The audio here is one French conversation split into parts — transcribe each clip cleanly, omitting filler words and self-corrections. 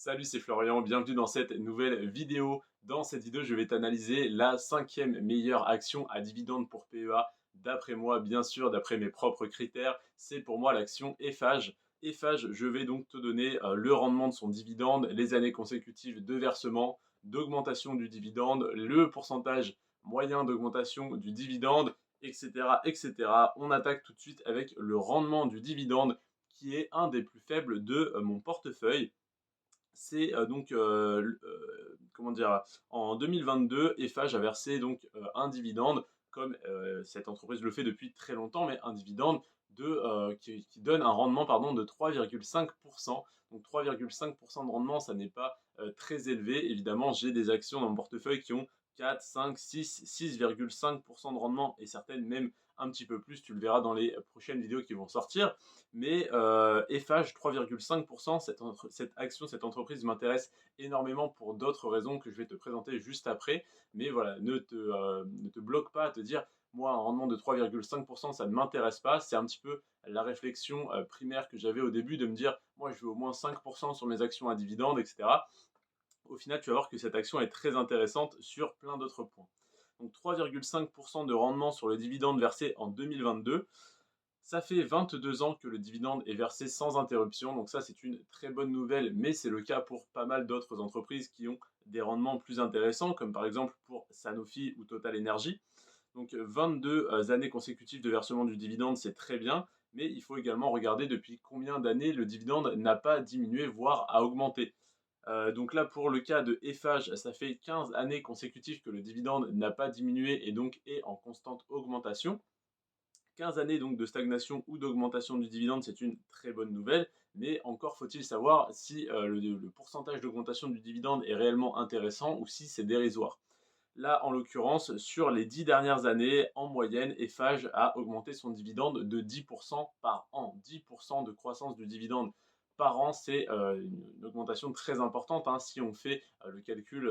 Salut, c'est Florian, bienvenue dans cette nouvelle vidéo. Dans cette vidéo, je vais t'analyser la cinquième meilleure action à dividende pour PEA. D'après moi, bien sûr, d'après mes propres critères, c'est pour moi l'action Eiffage. Eiffage, je vais donc te donner le rendement de son dividende, les années consécutives de versement, d'augmentation du dividende, le pourcentage moyen d'augmentation du dividende, etc., etc. On attaque tout de suite avec le rendement du dividende qui est un des plus faibles de mon portefeuille. C'est comment dire, en 2022, Eiffage a versé donc un dividende, comme cette entreprise le fait depuis très longtemps, mais un dividende qui donne un rendement pardon, de 3,5%. Donc 3,5% de rendement, ça n'est pas très élevé. Évidemment, j'ai des actions dans mon portefeuille qui ont 4, 5, 6, 6,5% de rendement et certaines même un petit peu plus. Tu le verras dans les prochaines vidéos qui vont sortir. Mais Eiffage, 3,5%, cette action, cette entreprise m'intéresse énormément pour d'autres raisons que je vais te présenter juste après. Mais voilà, ne te bloque pas à te dire, moi, un rendement de 3,5%, ça ne m'intéresse pas. C'est un petit peu la réflexion primaire que j'avais au début de me dire, moi, je veux au moins 5% sur mes actions à dividendes, etc. Au final, tu vas voir que cette action est très intéressante sur plein d'autres points. Donc 3,5% de rendement sur le dividende versé en 2022. Ça fait 22 ans que le dividende est versé sans interruption, donc ça c'est une très bonne nouvelle, mais c'est le cas pour pas mal d'autres entreprises qui ont des rendements plus intéressants, comme par exemple pour Sanofi ou Total Energy. Donc 22 années consécutives de versement du dividende, c'est très bien, mais il faut également regarder depuis combien d'années le dividende n'a pas diminué, voire a augmenté. Donc là, pour le cas de Eiffage, ça fait 15 années consécutives que le dividende n'a pas diminué et donc est en constante augmentation. 15 années donc de stagnation ou d'augmentation du dividende, c'est une très bonne nouvelle, mais encore faut-il savoir si le pourcentage d'augmentation du dividende est réellement intéressant ou si c'est dérisoire. Là, en l'occurrence, sur les 10 dernières années, en moyenne, Eiffage a augmenté son dividende de 10% par an. 10% de croissance du dividende par an, c'est une augmentation très importante hein, si on fait le calcul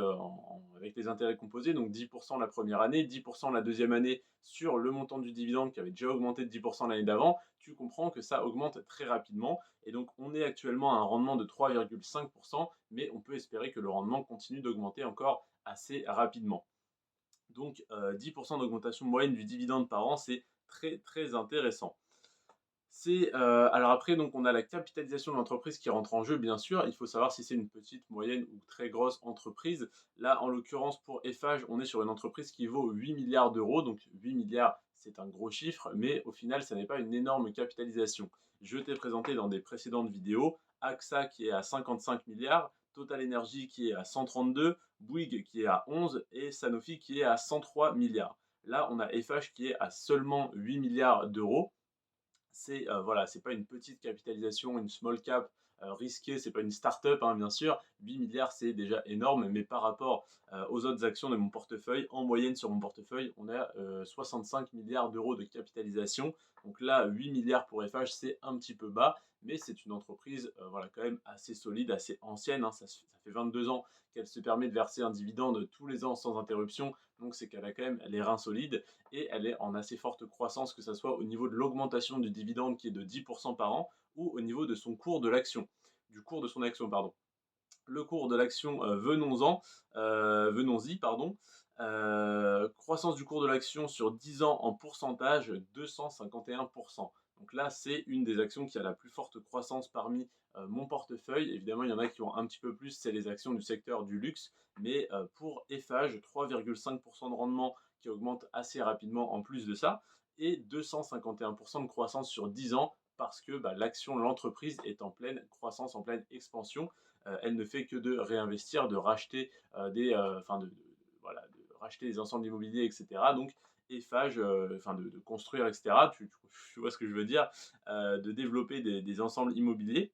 avec les intérêts composés. Donc 10% la première année, 10% la deuxième année sur le montant du dividende qui avait déjà augmenté de 10% l'année d'avant. Tu comprends que ça augmente très rapidement. Et donc on est actuellement à un rendement de 3,5%, mais on peut espérer que le rendement continue d'augmenter encore assez rapidement. Donc 10% d'augmentation moyenne du dividende par an, c'est très très intéressant. Alors après, donc on a la capitalisation de l'entreprise qui rentre en jeu, bien sûr. Il faut savoir si c'est une petite, moyenne ou très grosse entreprise. Là, en l'occurrence, pour Eiffage, on est sur une entreprise qui vaut 8 milliards d'euros. Donc 8 milliards, c'est un gros chiffre, mais au final, ça n'est pas une énorme capitalisation. Je t'ai présenté dans des précédentes vidéos AXA qui est à 55 milliards, Total Energy qui est à 132, Bouygues qui est à 11 et Sanofi qui est à 103 milliards. Là, on a Eiffage qui est à seulement 8 milliards d'euros. C'est voilà, c'est pas une petite capitalisation, une small cap risquée, c'est pas une start-up hein, bien sûr. 8 milliards c'est déjà énorme, mais par rapport aux autres actions de mon portefeuille, en moyenne sur mon portefeuille, on a 65 milliards d'euros de capitalisation. Donc là, 8 milliards pour FH, c'est un petit peu bas, mais c'est une entreprise voilà, quand même assez solide, assez ancienne. Hein. Ça fait 22 ans qu'elle se permet de verser un dividende tous les ans sans interruption, donc c'est qu'elle a quand même les reins solides et elle est en assez forte croissance, que ce soit au niveau de l'augmentation du dividende qui est de 10% par an ou au niveau de son cours de l'action, du cours de son action, pardon. Le cours de l'action, venons-y, pardon. Croissance du cours de l'action sur 10 ans en pourcentage, 251%. Donc là, c'est une des actions qui a la plus forte croissance parmi mon portefeuille. Évidemment, il y en a qui ont un petit peu plus, c'est les actions du secteur du luxe. Mais pour Eiffage, 3,5% de rendement qui augmente assez rapidement en plus de ça. Et 251% de croissance sur 10 ans parce que l'action, l'entreprise est en pleine croissance, en pleine expansion. Elle ne fait que de réinvestir, de racheter voilà, de racheter des ensembles immobiliers, etc. Donc Eiffage, de construire, etc. Tu vois ce que je veux dire, de développer des ensembles immobiliers.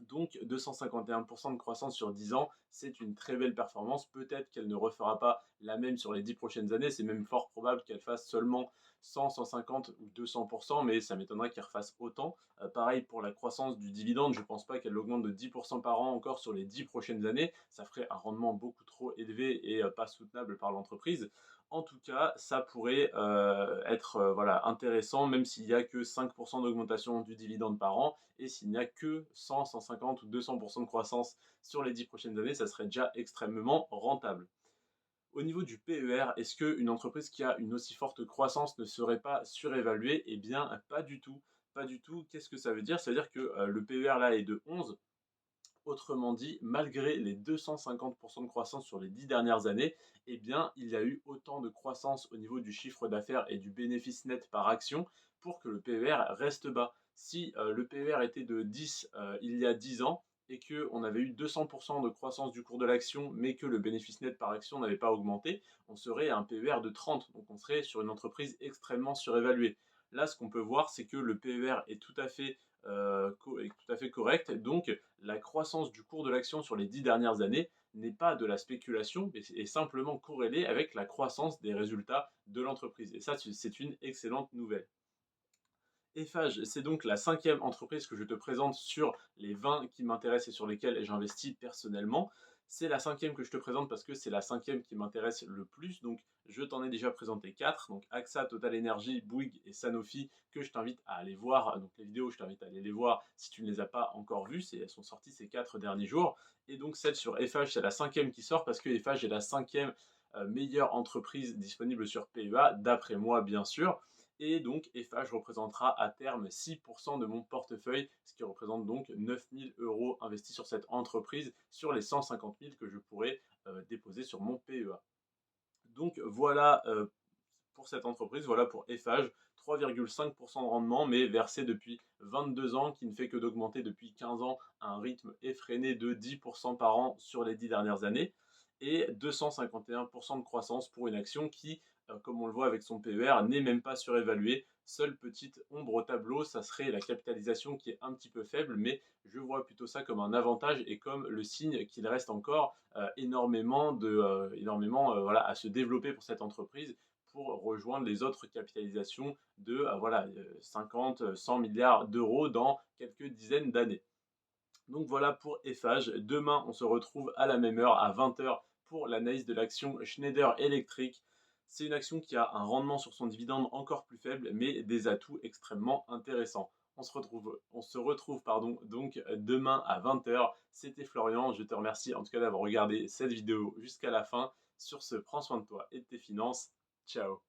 Donc 251% de croissance sur 10 ans, c'est une très belle performance. Peut-être qu'elle ne refera pas la même sur les 10 prochaines années. C'est même fort probable qu'elle fasse seulement 100, 150 ou 200%, mais ça m'étonnerait qu'elle refasse autant. Pareil pour la croissance du dividende, je ne pense pas qu'elle augmente de 10% par an encore sur les 10 prochaines années. Ça ferait un rendement beaucoup trop élevé et pas soutenable par l'entreprise. En tout cas, ça pourrait être voilà, intéressant, même s'il n'y a que 5% d'augmentation du dividende par an, et s'il n'y a que 100, 150 ou 200% de croissance sur les 10 prochaines années, ça serait déjà extrêmement rentable. Au niveau du PER, est-ce qu'une entreprise qui a une aussi forte croissance ne serait pas surévaluée? Eh bien, pas du tout. Pas du tout. Qu'est-ce que ça veut dire? Ça veut dire que le PER là est de 11. Autrement dit, malgré les 250% de croissance sur les 10 dernières années, eh bien, il y a eu autant de croissance au niveau du chiffre d'affaires et du bénéfice net par action pour que le PER reste bas. Si le PER était de 10 il y a 10 ans et qu'on avait eu 200% de croissance du cours de l'action, mais que le bénéfice net par action n'avait pas augmenté, on serait à un PER de 30. Donc on serait sur une entreprise extrêmement surévaluée. Là, ce qu'on peut voir, c'est que le PER est tout à fait correct. Donc, la croissance du cours de l'action sur les 10 dernières années n'est pas de la spéculation, mais est simplement corrélée avec la croissance des résultats de l'entreprise. Et ça, c'est une excellente nouvelle. Eiffage, c'est donc la cinquième entreprise que je te présente sur les 20 qui m'intéressent et sur lesquelles j'investis personnellement. C'est la cinquième que je te présente parce que c'est la cinquième qui m'intéresse le plus. Donc, je t'en ai déjà présenté 4. Donc, AXA, Total Energy, Bouygues et Sanofi que je t'invite à aller voir. Donc, les vidéos, je t'invite à aller les voir si tu ne les as pas encore vues. Elles sont sorties ces 4 derniers jours. Et donc, celle sur Eiffage, c'est la cinquième qui sort parce que Eiffage est la cinquième meilleure entreprise disponible sur PEA, d'après moi, bien sûr. Et donc Eiffage représentera à terme 6% de mon portefeuille, ce qui représente donc 9 000 euros investis sur cette entreprise sur les 150 000 que je pourrais déposer sur mon PEA. Donc voilà pour cette entreprise, voilà pour Eiffage, 3,5% de rendement, mais versé depuis 22 ans, qui ne fait que d'augmenter depuis 15 ans à un rythme effréné de 10% par an sur les 10 dernières années, et 251% de croissance pour une action qui, comme on le voit avec son PER, n'est même pas surévaluée. Seule petite ombre au tableau, ça serait la capitalisation qui est un petit peu faible, mais je vois plutôt ça comme un avantage et comme le signe qu'il reste encore énormément voilà, à se développer pour cette entreprise pour rejoindre les autres capitalisations de voilà, 50, 100 milliards d'euros dans quelques dizaines d'années. Donc voilà pour Eiffage. Demain, on se retrouve à la même heure, à 20 h, pour l'analyse de l'action Schneider Electric. C'est une action qui a un rendement sur son dividende encore plus faible, mais des atouts extrêmement intéressants. On se retrouve donc demain à 20 h. C'était Florian, je te remercie en tout cas d'avoir regardé cette vidéo jusqu'à la fin. Sur ce, prends soin de toi et de tes finances. Ciao.